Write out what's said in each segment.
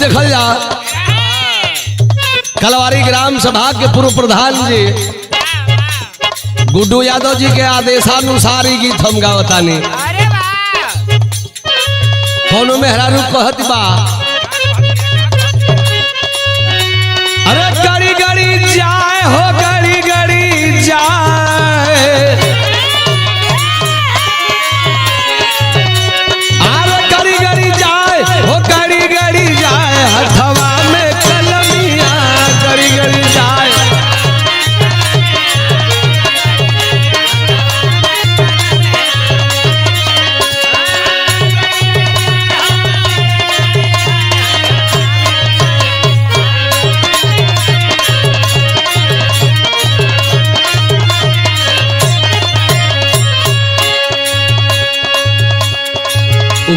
देखल जा कलवारी ग्राम सभा के पूर्व प्रधान जी गुड्डू यादव जी के आदेशानुसार ही गीत हम गावतानी। कोनो मेहरारू कहत बा अरे गड़ी गड़ी जाए हो गड़ी गड़ी जाए अरे गड़ी गड़ी जाए हो गड़ी गड़ी जाए हथवा में कलमिया गड़ी गड़ी जाए।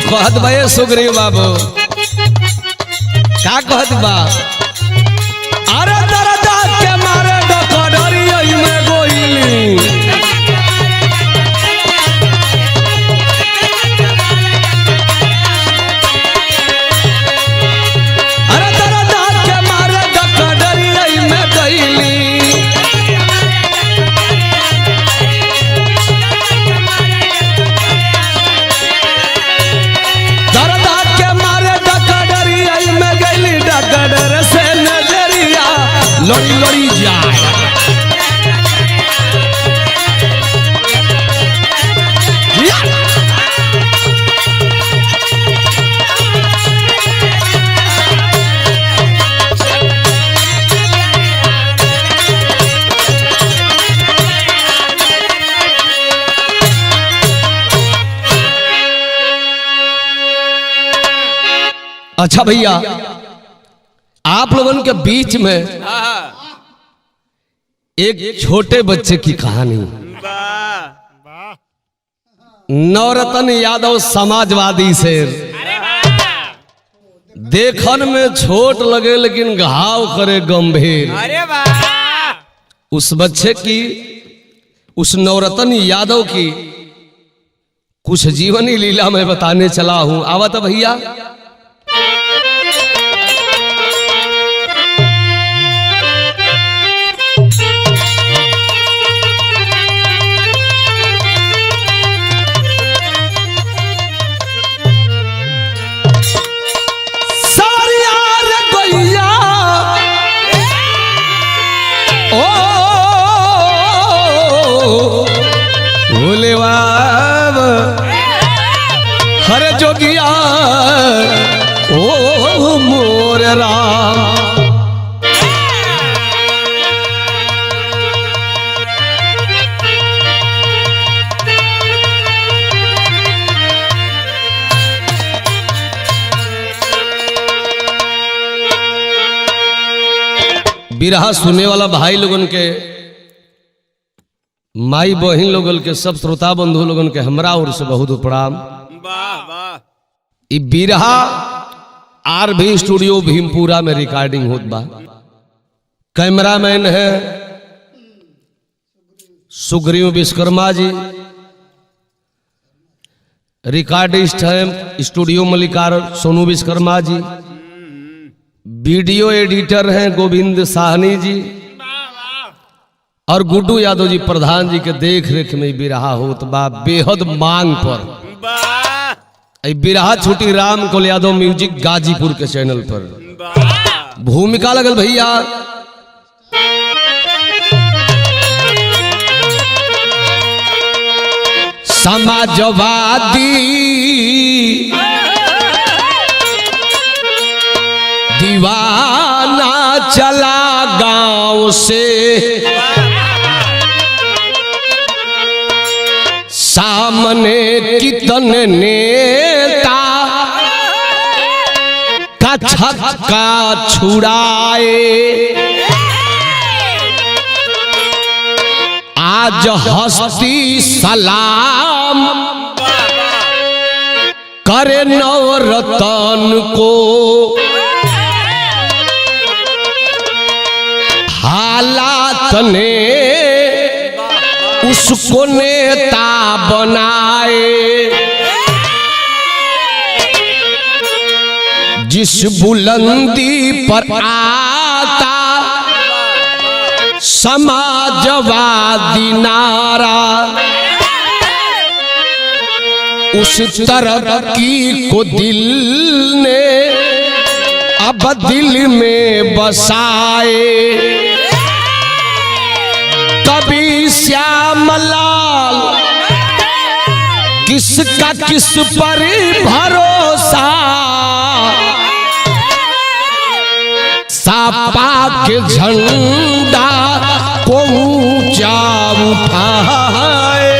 कहत बा सुग्रीव बाबू का कहत बा अरे दरदा के मारे डकडरिया में गोइली अरे दरदा के मारे डकडरिया में गइली लड़ी लड़ी जाए। अच्छा भैया आप लोगों के बीच में एक छोटे बच्चे की कहानी। नवरत्न यादव समाजवादी शेर देखन में छोट लगे लेकिन घाव करे गंभीर। उस बच्चे की उस नवरत्न यादव की कुछ जीवनी लीला में बताने चला हूं। आवत भैया हरे जोगिया ओ मोर राम बिरहा सुनने वाला भाई लोगन के माई बहिन लोगन के सब श्रोता बंधु लोगन के हमरा ओर से बहुत प्रणाम। बिरहा आरभी स्टूडियो भीमपुरा में रिकॉर्डिंग होत बा। कैमरामैन है सुग्रीव विश्वकर्मा जी, रिकॉर्डिस्ट है स्टूडियो मलिकार सोनू विश्वकर्मा जी, वीडियो एडिटर हैं गोविंद साहनी जी और गुड्डू यादव जी प्रधान जी के देख रेख में बिरहा होत बा बेहद मांग पर। बिरहा छुटी राम कोल यादव म्यूजिक गाजीपुर के चैनल पर। भूमिका लगल भैया समाजवादी दीवाना चला गांव से सामने कितने नेता का छक्का छुड़ाए, आज हस्ती सलाम करे नवरत्न को, हालात ने उसको नेता बनाए, जिस बुलंदी पर आता समाजवादी नारा, उस तरक्की को दिल ने अब दिल में बसाए। कभी श्यामलाल किसका किस पर भरोसा, सापा के झंडा को ऊंचा उठाए।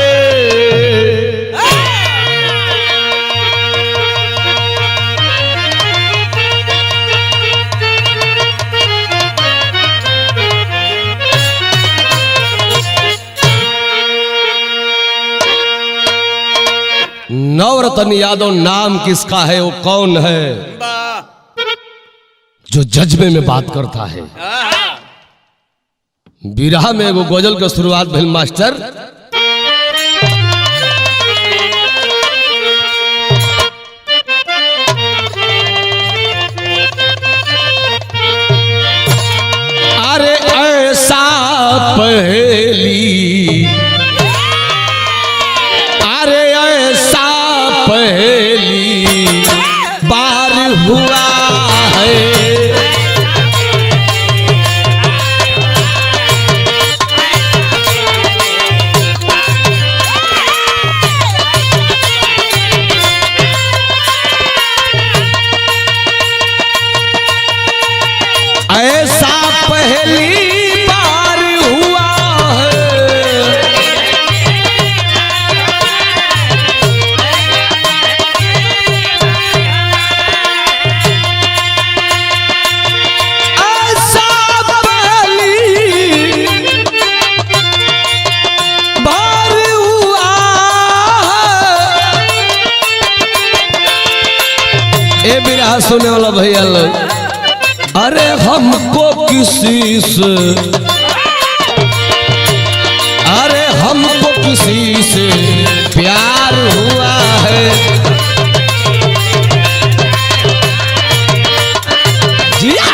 नवरत्न यादव नाम किसका है? वो कौन है जो जज्बे में बात करता है? बिरहा में एगो गजल का शुरुआत भेल मास्टर। अरे ऐसा पहेली, अरे ऐसा पहेली बार हुआ है। ऐसा पहली बार हुआ है, ऐसा पहली बार हुआ है। ए बिरहा सुने वाला भैया लोग, अरे हमको किसी से, अरे हमको किसी से प्यार हुआ है। जिया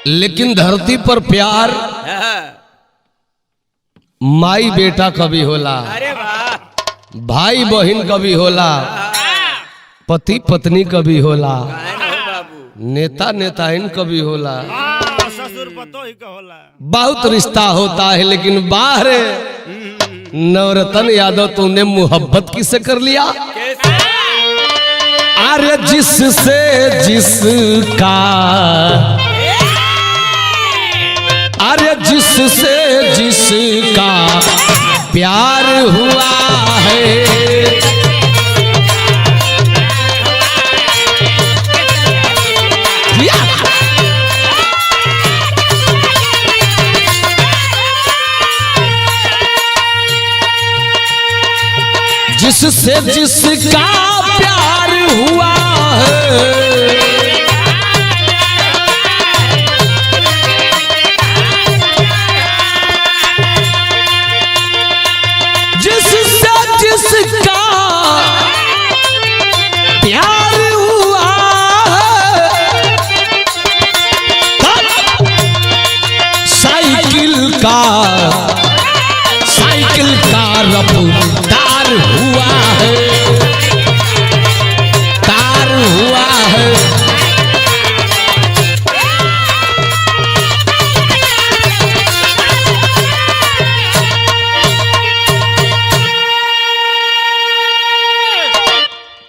लेकिन धरती पर प्यार माई बेटा कभी होला, भाई बहन कभी होला, पति पत्नी कभी होला, नेता नेताइन कभी होला, ससुर पतोही का होला। बहुत रिश्ता होता है। लेकिन बाहर नवरत्न यादव तुमने मोहब्बत किससे कर लिया? अरे जिससे जिसका, अरे जिससे जिसका प्यार हुआ है। जिससे जिसका प्यार हुआ है, जिससे जिसका प्यार हुआ है, साइकिल का रफ्तार हुआ है, तार हुआ है।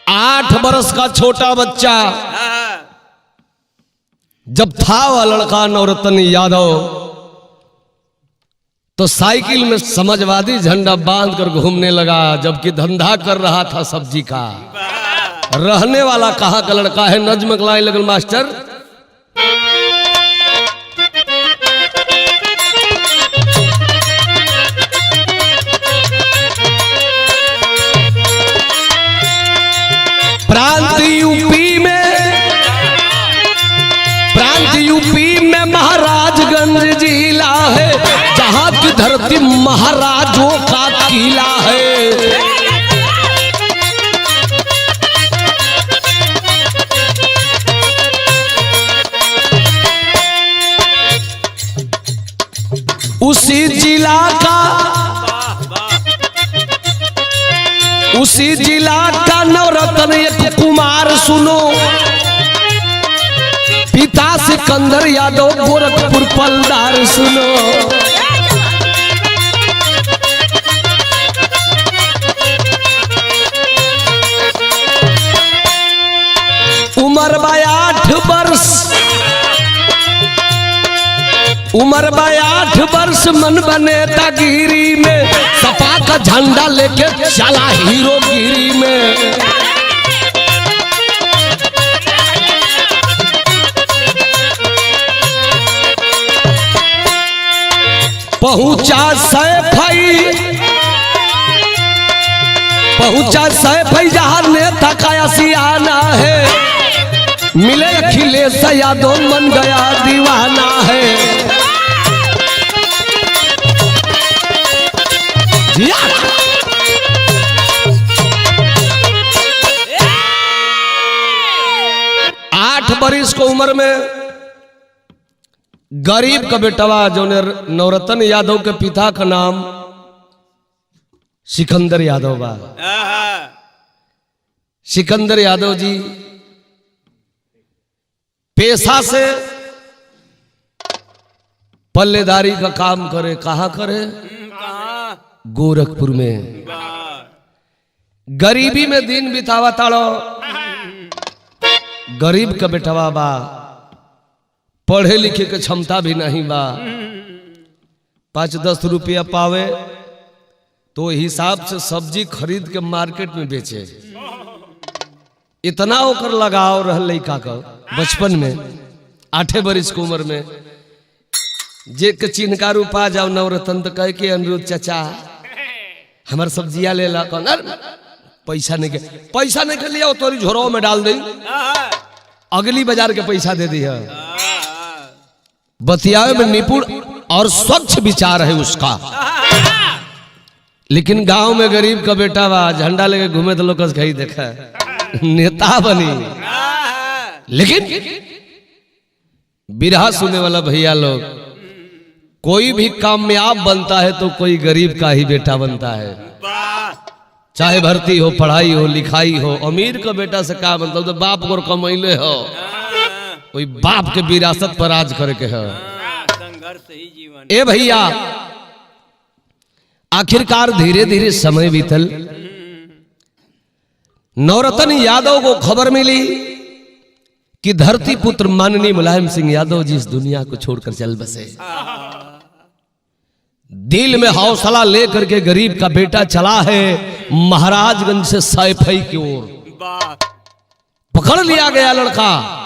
आठ बरस का छोटा बच्चा जब था वह लड़का नवरत्न यादव, तो साइकिल में समाजवादी झंडा बांध कर घूमने लगा, जबकि धंधा कर रहा था सब्जी का। रहने वाला कहाँ का लड़का है? नज्म कलाई लगल मास्टर। प्रांत यूपी में महाराजगंज जिला इसी जिला का नवरत्न एक कुमार सुनो, पिता सिकंदर यादव गोरखपुर पलदार सुनो। उम्र बा 8 वर्ष, उम्र बा 8 वर्ष, मन बने तागिरी में, सपा का झंडा लेके चला हीरोगिरी में। पहुंचा सैफई जहां नेता का सियाना है, मिले अखिलेश यादव मन गया दीवाना है। 8 बरिस को उम्र में गरीब का बेटवा जो नवरत्न यादव के पिता का नाम सिकंदर यादव बा। सिकंदर यादव जी पेशा से पल्लेदारी का काम करे। कहाँ करे? गोरखपुर में। गरीबी में दिन बितावा ताड़ो। गरीब का बेटवा बा, पढ़े लिखे के क्षमता भी नहीं बा। 5-10 रुपया पावे तो हिसाब से सब्जी खरीद के मार्केट में बेचे। इतना ओकर लगाव रहल लड़का का बचपन में, 8 बरिस की उम्र में। जे के चिन्हकार पा जाओ नवरत्न तो कह के अनिरुद्ध चाचा हमार सब्जिया ले ला। पैसा नहीं के लिया तोरी झोरो में डाल दी, अगली बाजार के पैसा दे दी है। बतियावे में निपुण और स्वच्छ विचार है उसका। लेकिन गांव में गरीब का बेटा बा, झंडा लेके घूमे तो लोग कहीं देखा नेता बनी। लेकिन बिरहा सुनने वाला भैया लोग, कोई भी कामयाब बनता है तो कोई गरीब का ही बेटा बनता है। चाहे भर्ती हो, पढ़ाई हो, लिखाई हो। अमीर का बेटा से क्या बनता हो? तो बाप को कमैले हो, कोई बाप के विरासत पर राज करके है। ए भैया, आखिरकार धीरे धीरे समय बीतल। नवरत्न यादव को खबर मिली कि धरती पुत्र माननीय मुलायम सिंह यादव जी इस दुनिया को छोड़कर चल बसे। दिल में हौसला लेकर के गरीब का बेटा चला है महाराजगंज से सैफई की ओर। पकड़ लिया गया लड़का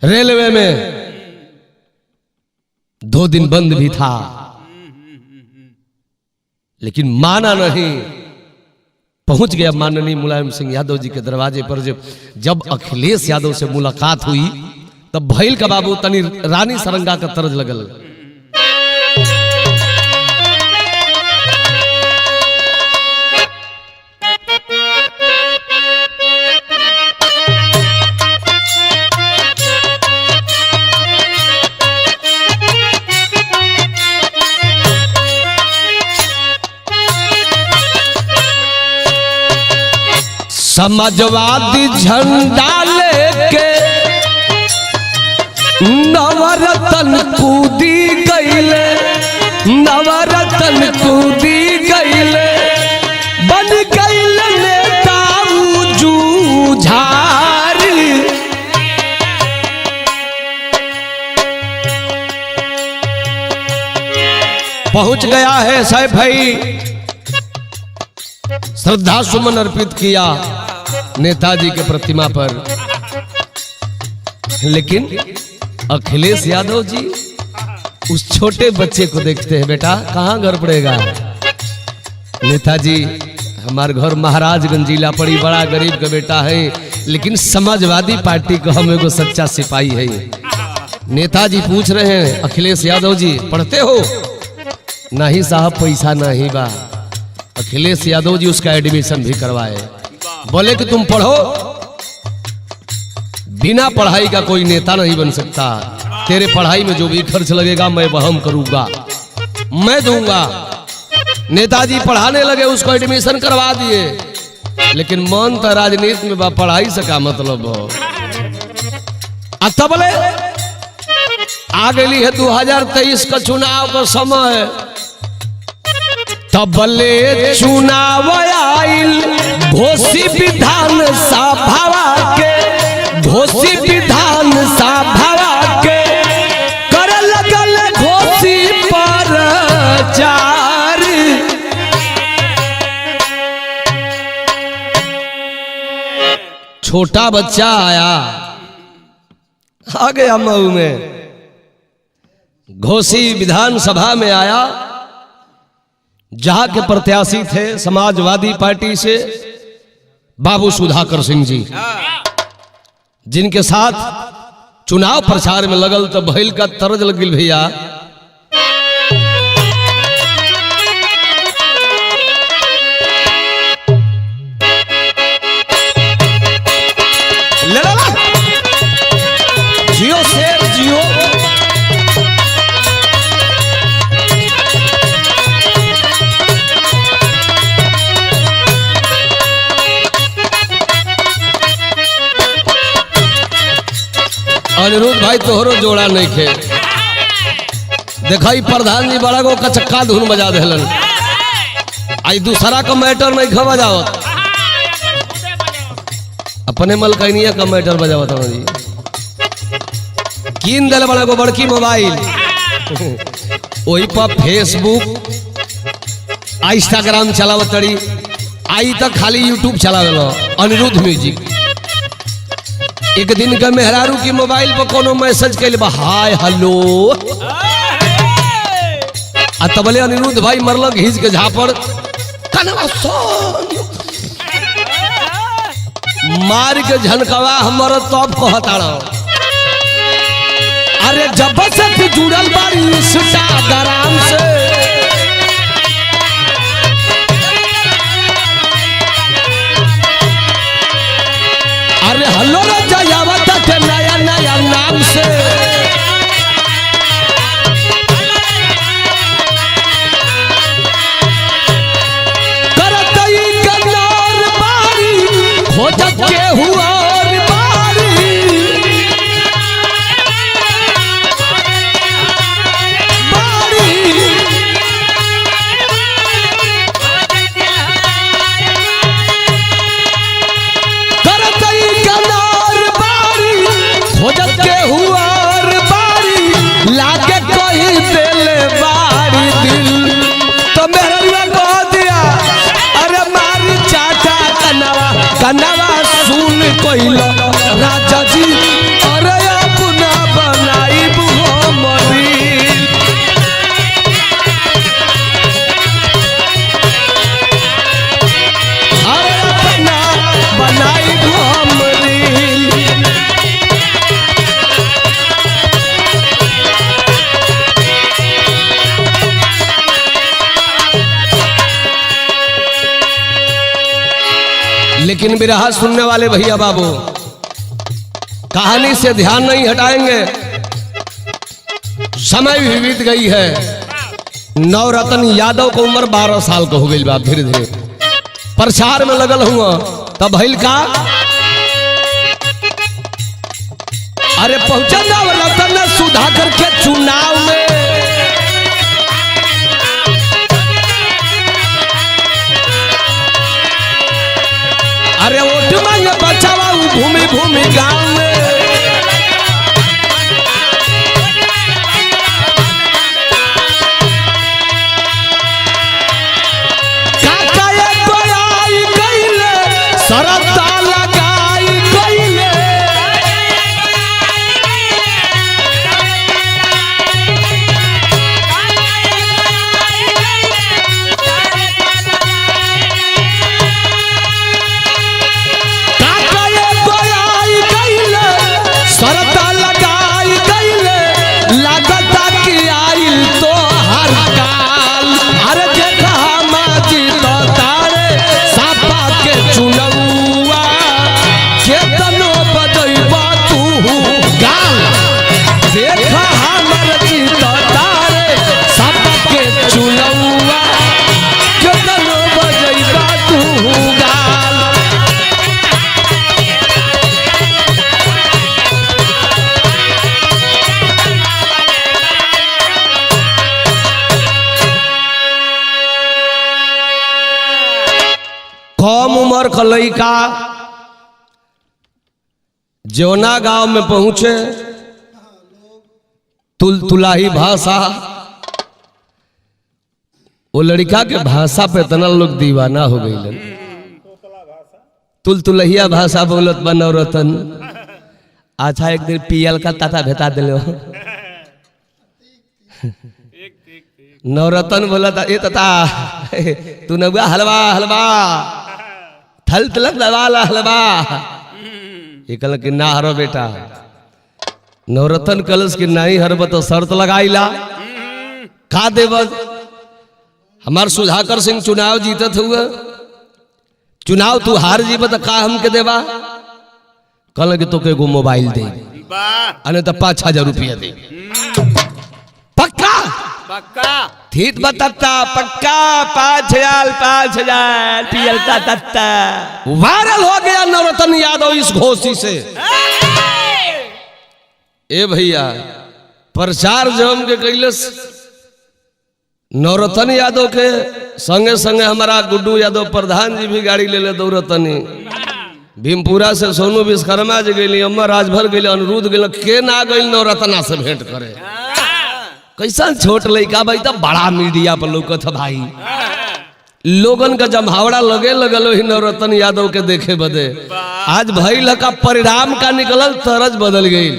रेलवे में, 2 दिन बंद भी था, लेकिन माना नहीं। पहुंच गया माननीय मुलायम सिंह यादव जी के दरवाजे पर। जब अखिलेश यादव से मुलाकात हुई तब भैल का बाबू तनी रानी सरंगा का तर्ज लगल। समाजवादी झंडा लेके नवरत्न कूदी गईले, नवरत्न कूदी गईले, बन गईले नेता जूझारी। पहुंच गया है सैफई, श्रद्धा सुमन अर्पित किया नेताजी के प्रतिमा पर। लेकिन अखिलेश यादव जी उस छोटे बच्चे को देखते हैं। बेटा कहाँ घर पड़ेगा? नेताजी हमारे घर महाराजगंज जिला पड़ी, बड़ा गरीब का बेटा है, लेकिन समाजवादी पार्टी का हम एगो सच्चा सिपाही है। नेताजी पूछ रहे हैं अखिलेश यादव जी पढ़ते हो? नहीं साहब पैसा नहीं बा। अखिलेश यादव जी उसका एडमिशन भी करवाए। बोले कि तुम पढ़ो, बिना पढ़ाई का कोई नेता नहीं बन सकता। तेरे पढ़ाई में जो भी खर्च लगेगा मैं वहन करूंगा, मैं दूंगा। नेताजी पढ़ाने लगे, उसको एडमिशन करवा दिए, लेकिन मन तो राजनीति में बा, पढ़ाई से का मतलब हो। तबले आ गई है 2023 का चुनाव का समय, तबले चुनाव आइल घोषी विधान सभा के, घोषी विधान सभा के कर लगल घोषी पर चार। छोटा बच्चा आया, आ गया मऊ में, घोषी विधानसभा में आया, जहां के प्रत्याशी थे समाजवादी पार्टी से बाबू सुधाकर सिंह जी, जिनके साथ चुनाव प्रचार में लगल तो भइल का तरज लगिल भैया। जियो शेर जियो, अनिरुद्ध भाई तोहरो जोड़ा नहीं खे, देखा प्रधान जी बड़ा गो का चक्का धुन बजा देलन, आई दूसरा का मैटर नहीं खा बजावत, अपने मलकनिया का मैटर बजावत जी। कीन दिल बड़ा को बड़की मोबाइल, वही पर फेसबुक इंस्टाग्राम चलावत तड़ी, आई तक खाली यूट्यूब चलावेलो अनिरुद्ध म्यूजिक। एक दिन का मेहरारू की मोबाइल पर कोनो मैसेज कैल बा, हाय हेलो, आ तबले अनिरुद्ध भाई मरल घींच के झापड़, कनवा मार के झनकवा हमर तब कहताड़ा। अरे जब से जुड़ल बारी इंस्टाग्राम से, अरे हल्लो रे जयावत के नया नया नाम से, करतई कन्नौर बारी खोजत के हुआ राजा जी, अरे अपना बनाई मरी, अरे अपना बनाई मरी। लेकिन बिरहा सुनने वाले भैया बाबू, कहानी से ध्यान नहीं हटाएंगे, समय भी बीत गई है। नवरत्न यादव को उम्र 12 साल का हो गई बात, धीरे धीरे प्रचार में लगल हुआ, तब भइल का, अरे पहुंचा नवरत्न सुधाकर के चुनाव में, अरे वोट मांगे बचावा भूमि भूमि गांव में, काका ये कोई गईले सरता लगाई गईले, काका ये कोई लइका जौना गांव में पहुंचे तुलतुलाही भाषा, वो लड़का के भाषा पे इतना लोग दीवाना हो गई। तुलतुलहिया भाषा बोलत बा नवरतन। अच्छा एक दिन पियल का ताता भेता दिले हो। नवरतन बोला था ए तता तू नगुआ हलवा हलवा थल तलक दवाला हलवा। ये कल कि ना हरो बेटा। नवरतन कलश की नहीं हरब तो शर्त लगाईला का देव। हमार सुधाकर सिंह चुनाव जीतत हुआ, चुनाव तू हार जीव तो का हमके देवा। कल कि तो के गो मोबाइल दे अने तो 5,000 रुपया दे। पक्का पक्का ठीक बताता पक्का 5,000 पियलता तत्ता। वायरल हो गया नवरतन यादव इस घोषी से। ए भैया प्रचार जम के कैलस नवरतन यादव के संगे संगे हमारा गुड्डू यादव प्रधान जी भी गाड़ी ले ले दौड़तनी। भीमपुरा से सोनू विश्वकर्मा जी गई, अम्मा राजभर गई, अनुरुद्ध गई, के ना गई नवरतना से भेंट करे। कैसा छोट लइका भाई तो बड़ा मीडिया पर लौकत है भाई। लोगन का जमहावड़ा लगे लगल ही नवरतन यादव के देखे बदे। आज भइल का परिणाम का निकलल तरज बदल गई।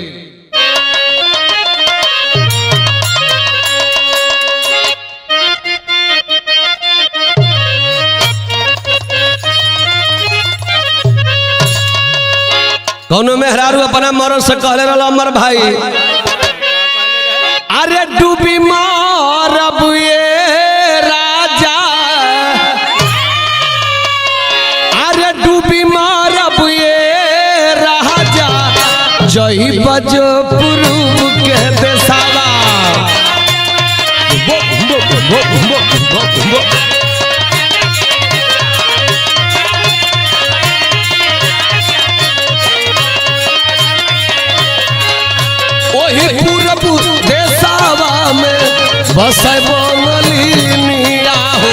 कौनो मेहरारू अपना मरद से कहले रहल अमर भाई अरे डूबी मारब ये राजा, अरे डूबी मारब ये राजा, जही बजो पुरुब के देसावा। वही पूरब देसावा में बसे बोलिनिया हो।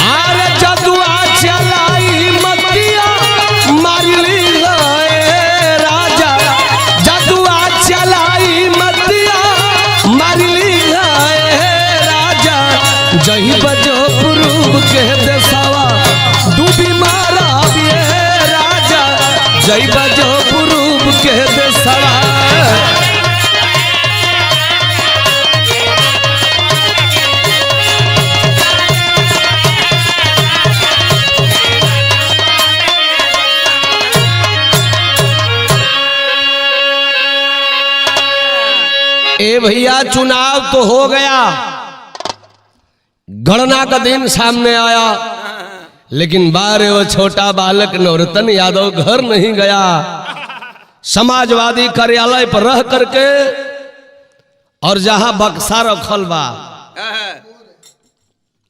अरे जदुआ चलाई मतिया मारली गए राजा, जदुआ चलाई मतिया मारली गए राजा, जही बजो पुरूब के देसावा डूबी मारा ये राजा, जही बजो पुरूब के देसावा। ए भैया चुनाव तो हो गया, गणना का दिन सामने आया, लेकिन बारे वो छोटा बालक नवरतन यादव घर नहीं गया। समाजवादी कार्यालय पर रह करके और जहां बक्सा रखल बा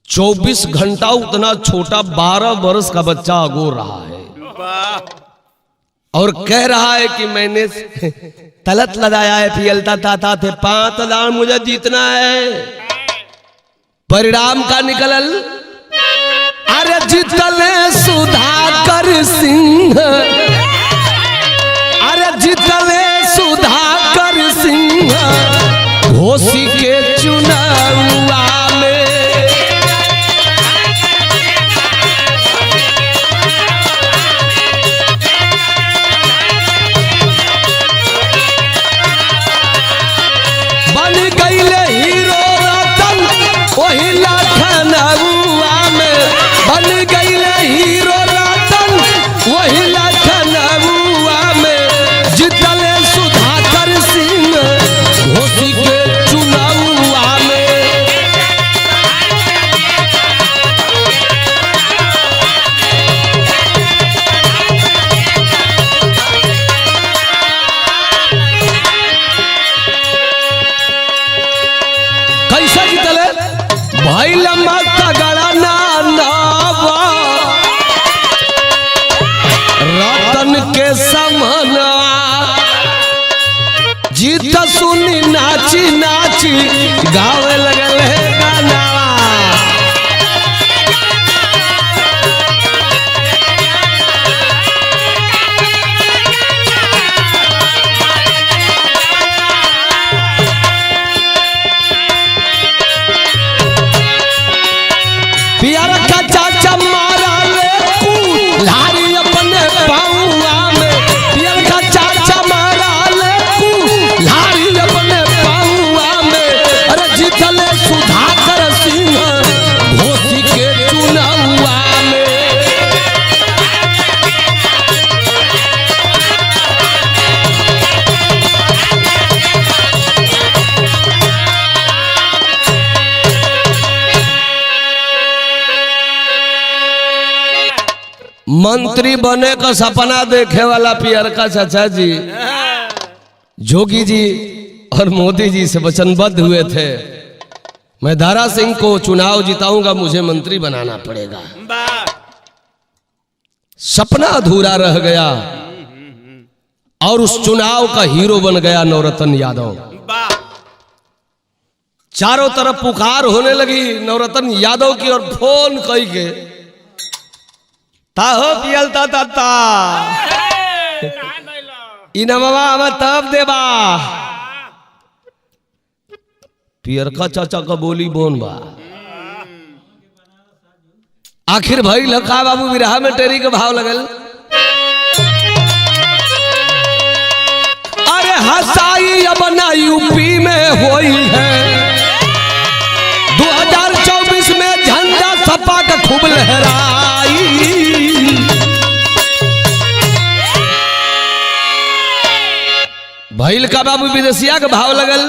24 घंटा उतना छोटा 12 वर्ष का बच्चा अगो रहा है और कह रहा है कि मैंने तलत लगाया है, पियलता ताता थे 5,000 मुझे जीतना है। परिणाम का निकलल अरे जीतले सुधाकर सिंह, अरे जीतले सुधाकर सिंह घोषी के चुनावा में। बन गईले हीरो रतन वही लखनऊआ में, बन गईले हीरो रतन वही लखनऊआ नाची नाची गावे लगल है गानावा। पियर का चाचा मारा ले कुल्हाड़ी अपने पाऊआ में, पियर का चाचा मारा ले कुल्हाड़ी अपने पाऊआ में। अरे जीतले सुधाकर सिंह घोसी के चुनावा में। मंत्री बने का सपना देखे वाला पियर का चाचा जी जोगी जी और मोदी जी से वचनबद्ध हुए थे, मैं दारा सिंह को चुनाव जिताऊंगा, मुझे मंत्री बनाना पड़ेगा। सपना अधूरा रह गया और उस चुनाव का हीरो बन गया नवरत्न यादव। चारों तरफ पुकार होने लगी नवरत्न यादव की, और फोन कई के ताहो पियल ता इनमवा हम तब देबा। पियर का चाचा का बोली बोन बा। आखिर भाई लखा बाबू विरहा में टेरी के भाव लगल। अरे हसाई अब ना यूपी में होई है, 2024 में झंडा सपा का खूब लहराई। भैल का बाबू विदेशिया का भाव लगल।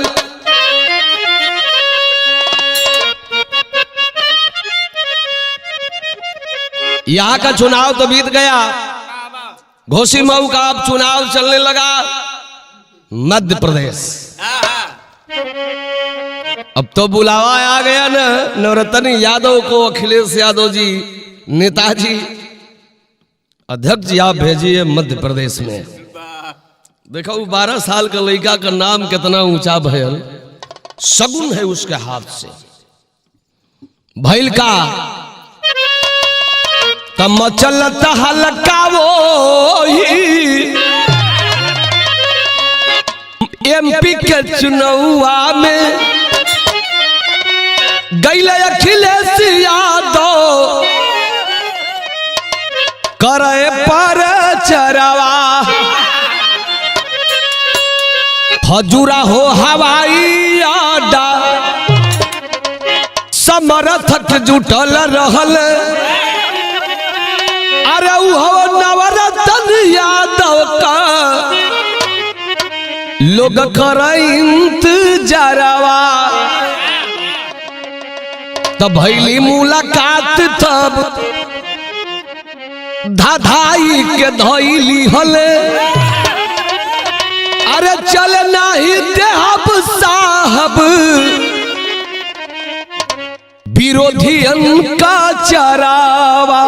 यहाँ का चुनाव तो बीत गया, घोसी मऊ का अब चुनाव चलने लगा मध्य प्रदेश। अब तो बुलावा आ गया ना नवरत्न यादव को। अखिलेश यादव जी नेताजी अध्यक्ष जी आप भेजिए मध्य प्रदेश में। देखो 12 साल का लड़का का नाम कितना ऊंचा भयल, शगुन है उसके हाथ से। भैल का तम चलता हल्का वो एमपी के चुनावा में गैले अखिलेश यादव करे पर चरवा। हजूरा हो हवाई अड्डा समर्थक जुटल रहल। अरे वो नवरत्न यादव का लोग कर इंतजारवा। तब भैली मुलाकात तब धाधाई के धैली हले। अरे चल नहीं देहब साहब विरोधियन का चरावा।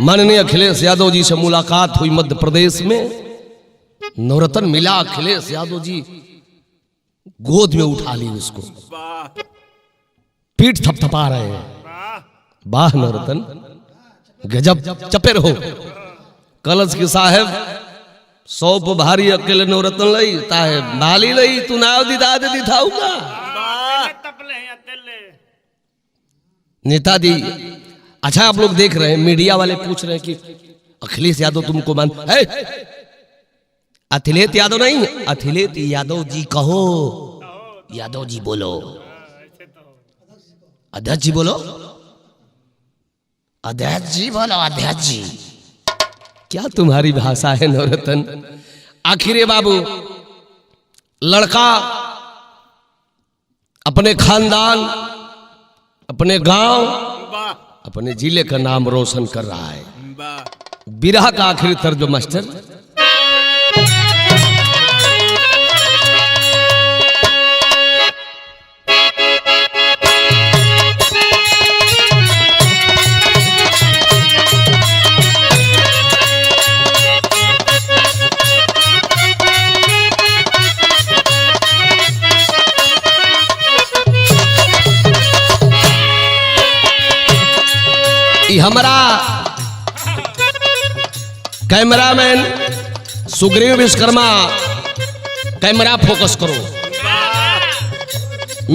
माननीय अखिलेश यादव जी से मुलाकात हुई मध्य प्रदेश में। नवरत्न मिला, अखिलेश यादव जी गोद में उठा ली उसको, पीठ थपथपा रहे हैं। वाह नवरत्न गजब चपेर हो। कलश के साहेब 100 भारी अकेले नवरत्न लई ताहे बाली लई तू नाव दिदा दे दिखाऊंगा। नेताजी अच्छा आप लोग देख रहे हैं, मीडिया वाले पूछ रहे हैं कि अखिलेश यादव तुमको मान है? अखिलेश यादव नहीं, अखिलेश यादव जी कहो। यादव जी बोलो, अध्यक्ष जी बोलो, अध्यक्ष जी बोलो, अध्यक्ष जी। क्या तुम्हारी भाषा है नवरत्न? आखिर बाबू लड़का अपने खानदान, अपने गांव, अपने जिले का नाम रोशन कर रहा है। बिरहा का आखिरी तर्ज master. Cameraman Sugriv Vishwakarma camera focus करो।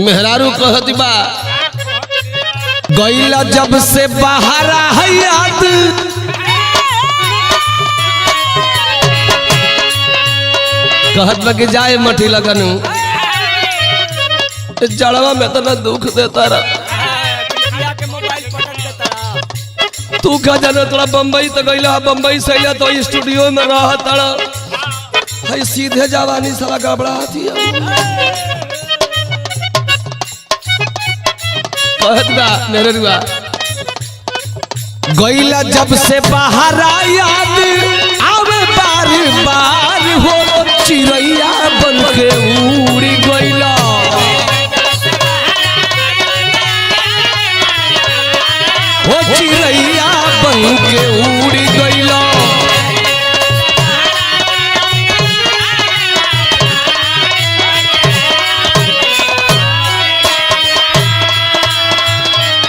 मेहरारू कहती बा गईला जब से बाहर है याद कहत बा कि जाए मठी लगन जड़वा में तो ना दुख देता रहा। तू का जाने तोरा बम्बई तो गईला बम्बई से तो स्टूडियो में रहा तारा है सीधे जवानी साला गड़बड़ा थी मेरे रुआ गईला जब से बाहर याद आवे बार बार हो चिड़ैया बन के उड़ी गईला हो चिड़ैया बन के उड़ी गईला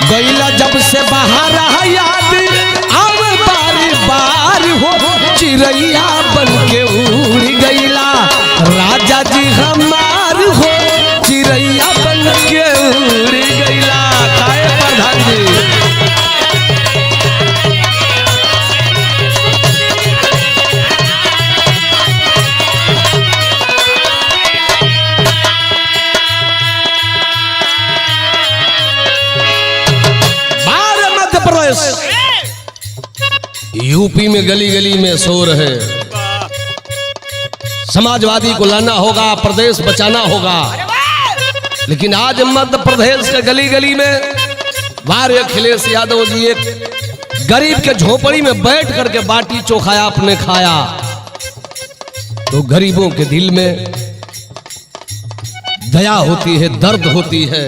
गईला जब से बाहर याद अब बार बार हो चिड़ैया बन के उड़ गईला राजा जी हमार हो चिड़ैया बन के उड़ गईला। काहे प्रधान जी यूपी में गली गली में शोर है। समाजवादी को लाना होगा, प्रदेश बचाना होगा। लेकिन आज मध्य प्रदेश के गली गली में वारे अखिलेश यादव जी एक गरीब के झोपड़ी में बैठ करके बाटी चोखाया आपने खाया तो गरीबों के दिल में दया होती है, दर्द होती है।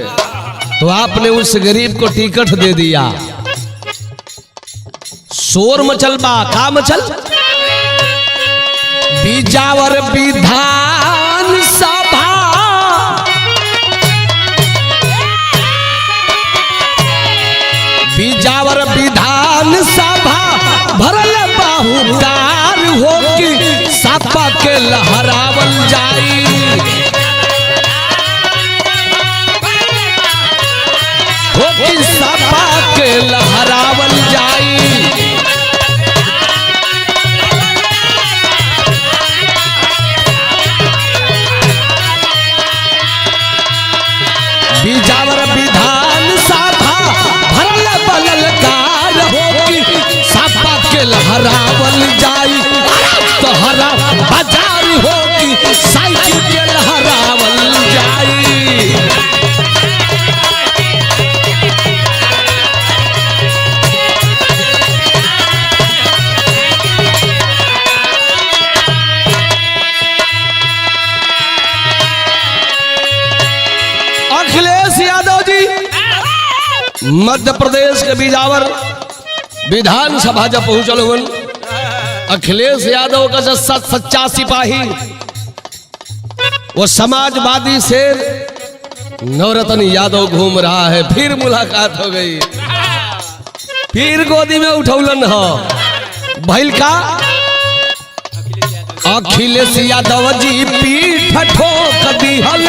तो आपने उस गरीब को टिकट दे दिया। शोर मचल बा का मचल बिजावर विधान सभा बिजावर विधान सभा भरल बाहुकार हो कि सापा के लहरावल जाई हो कि सापा के लहरावल जाई। बिजावर विधान सभा भरल बललकार हो कि सापा के लहरावल जाई तो हरा बाजार हो कि साइकिल के लहरावल जाई। अखिलेश यादव जी मध्य प्रदेश के बिजावर विधानसभा जब पहुंचल हुन अखिलेश यादव का सच्चा सिपाही वो समाजवादी से नवरत्न यादव घूम रहा है। फिर मुलाकात हो गई, फिर गोदी में उठौलन हो भइल का अखिलेश यादव जी पीठ ठोक दिहल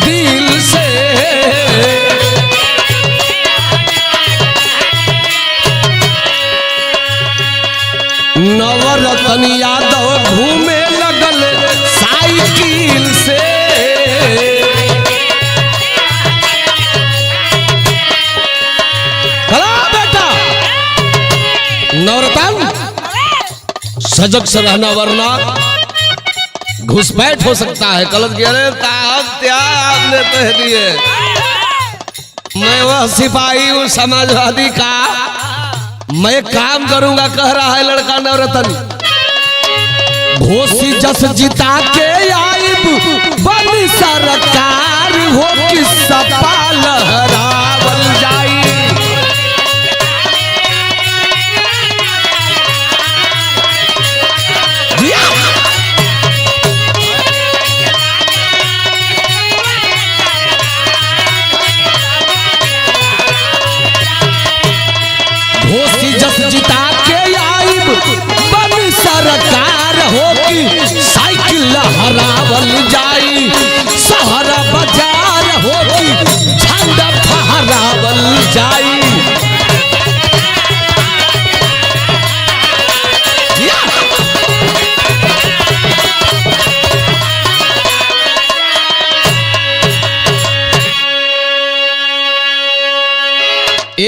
दिल से नवरत्न यादव घूमे लगल साइकिल से बेटा नवरत्न सजग से रहना वरना घुसपैठ हो सकता है। गलत कह रहे आपने कह दिए मैं वह सिपाही हूं समाजवादी का मैं काम करूंगा कह रहा है लड़का नवरत्न। घोसी जस जिता के आइब बड़ी सरकार हो कि सपा लहरावल जाई घोसी जस जिता के आइब बड़ी सरकार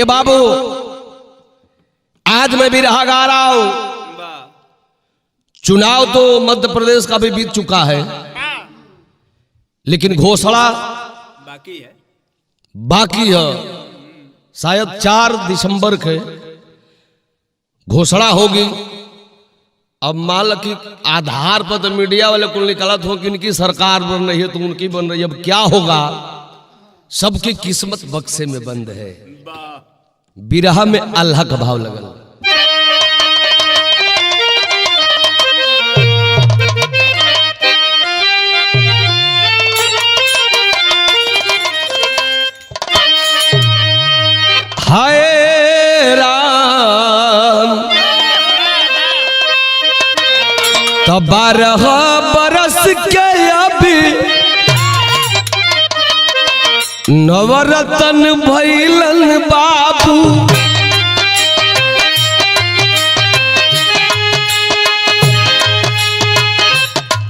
कि बाबू आज मैं भी रहा गा रहा हूं, चुनाव तो मध्य प्रदेश का भी बीत चुका है, लेकिन घोषणा बाकी है। शायद 4 दिसंबर के घोषणा होगी। अब मान लो कि आधार पर तो मीडिया वाले को निकालत हो कि इनकी सरकार बन रही है तो उनकी बन रही है। अब क्या होगा, सबकी किस्मत बक्से में बंद है। बिरहा में अल्लाह का भाव लगल। हाय राम, तो 12 बरस के अभी नवरतन भइलन बाबू।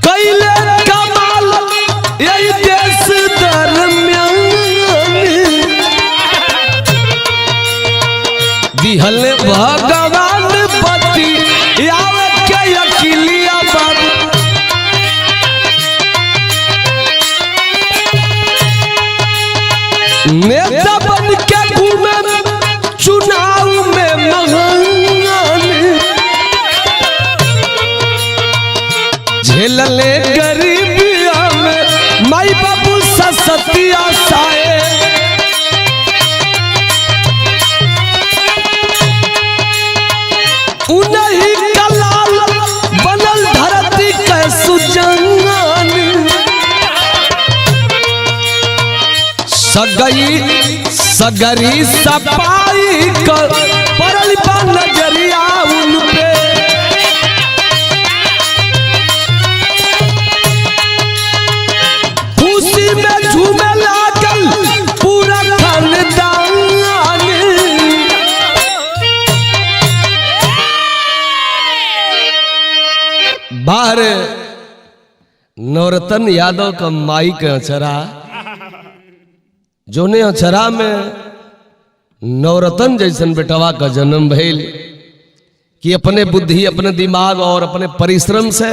कैले कमाल यही देश दरमियान, दिहल भगवान पति आवे के अकिलिया बाबू। नेता बन के घूमे चुनाव में महान, झेलले गरीबिया में माई बाबू ससतिया साए। उन्हीं का लाल बनल धरती के सुजंगन, सगरी सपाई कर परल बा नजरिया उन पे। खुशी में झूमे लागल पूरा खानदान। बाहर नवरतन यादव का माई के अचरा, जोने अचरा में नवरतन जैसन बेटवा का जन्म भइल कि अपने बुद्धि, अपने दिमाग और अपने परिश्रम से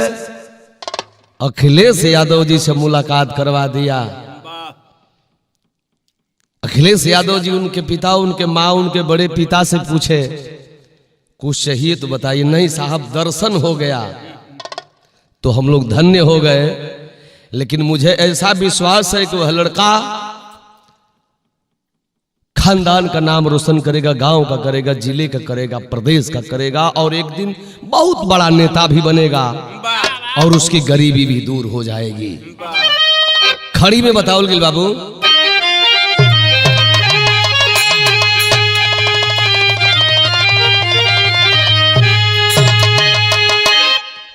अखिलेश यादव जी से मुलाकात करवा दिया। अखिलेश यादव जी उनके पिता, उनके माँ, उनके बड़े पिता से पूछे कुछ चाहिए तो बताइए। नहीं साहब, दर्शन हो गया तो हम लोग धन्य हो गए। लेकिन मुझे ऐसा विश्वास है कि वह लड़का खानदान का नाम रोशन करेगा, गांव का करेगा, जिले का करेगा, प्रदेश का करेगा और एक दिन बहुत बड़ा नेता भी बनेगा और उसकी गरीबी भी दूर हो जाएगी। खड़ी में बताओ गिल बाबू।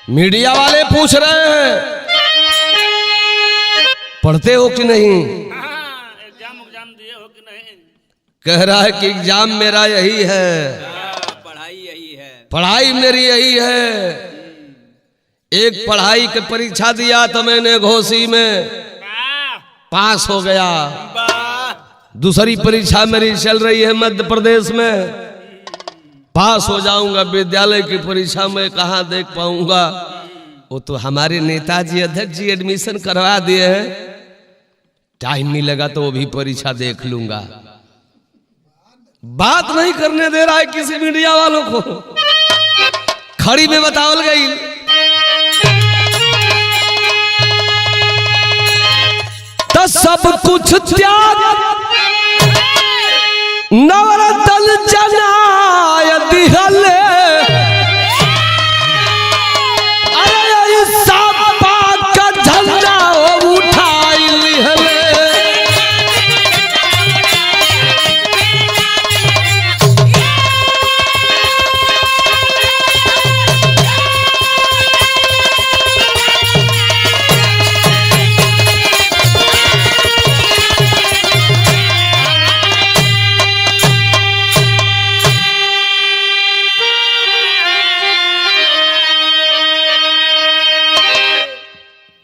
मीडिया वाले पूछ रहे हैं पढ़ते हो कि नहीं, एग्जाम दिए हो कि नहीं। कह रहा है कि एग्जाम मेरा यही है, पढ़ाई यही है, पढ़ाई मेरी यही है। एक पढ़ाई की परीक्षा दिया तो मैंने घोसी में पास हो गया। दूसरी परीक्षा मेरी चल रही है मध्य प्रदेश में, पास हो जाऊंगा। विद्यालय की परीक्षा में कहाँ देख पाऊंगा। वो तो हमारे नेताजी अध्यक्ष जी एडमिशन करवा दिए हैं, टाइम मिलेगा तो वो भी परीक्षा देख लूंगा। बात नहीं करने दे रहा है किसी मीडिया वालों को। खड़ी में बतावल गई। तो सब कुछ त्याग नवरतन जनाय दिहले, अरे ऐसा पाक का झंडा उठाई लिहले।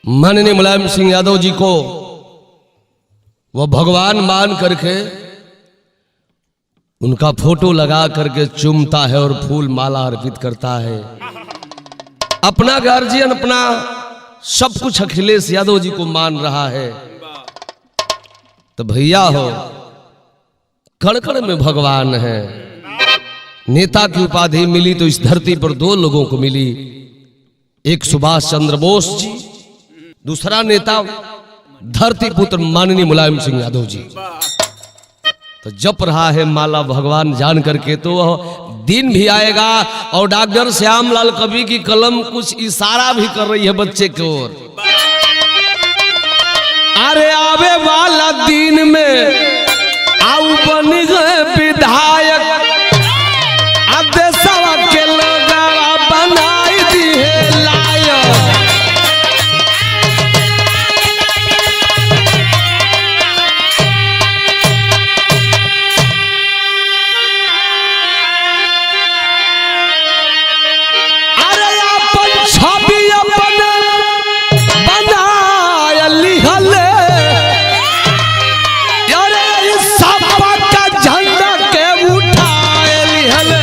माननीय मुलायम सिंह यादव जी को वह भगवान मान करके उनका फोटो लगा करके चूमता है और फूल माला अर्पित करता है। अपना गार्जियन, अपना सब कुछ अखिलेश यादव जी को मान रहा है। तो भैया हो, कण-कण में भगवान है। नेता की उपाधि मिली तो इस धरती पर दो लोगों को मिली, एक सुभाष चंद्र बोस जी, दूसरा नेता धरती पुत्र माननीय मुलायम सिंह यादव जी। तो जप रहा है माला भगवान जान करके, तो वह दिन भी आएगा और डॉक्टर श्यामलाल कवि की कलम कुछ इशारा भी कर रही है बच्चे की ओर। अरे आवे वाला दिन में आऊ बन गए विधायक, देशवा के लोगवा बनाई दिए लायक। अरे अपन छवि अपन बनाय लिहले, अरे सपा का झंडा के उठाए लिहले।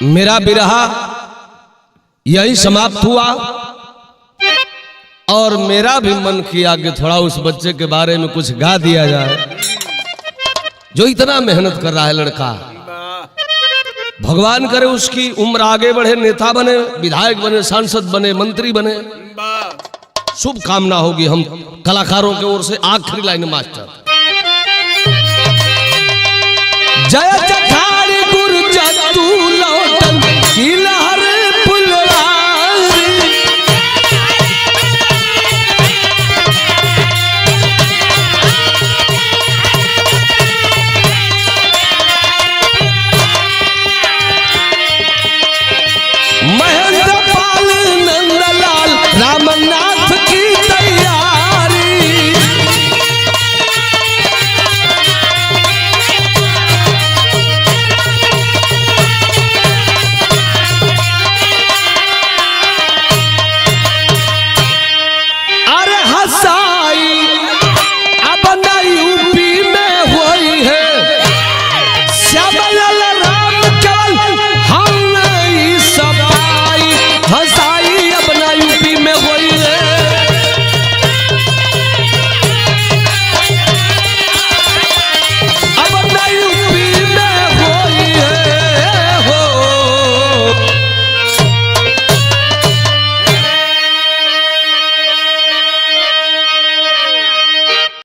मेरा बिरहा यही समाप्त हुआ और मेरा भी मन किया कि थोड़ा उस बच्चे के बारे में कुछ गा दिया जाए जो इतना मेहनत कर रहा है लड़का। भगवान करे उसकी उम्र आगे बढ़े, नेता बने, विधायक बने, सांसद बने, मंत्री बने। शुभ कामना होगी हम कलाकारों की ओर से। आखिरी लाइन मास्टर, जय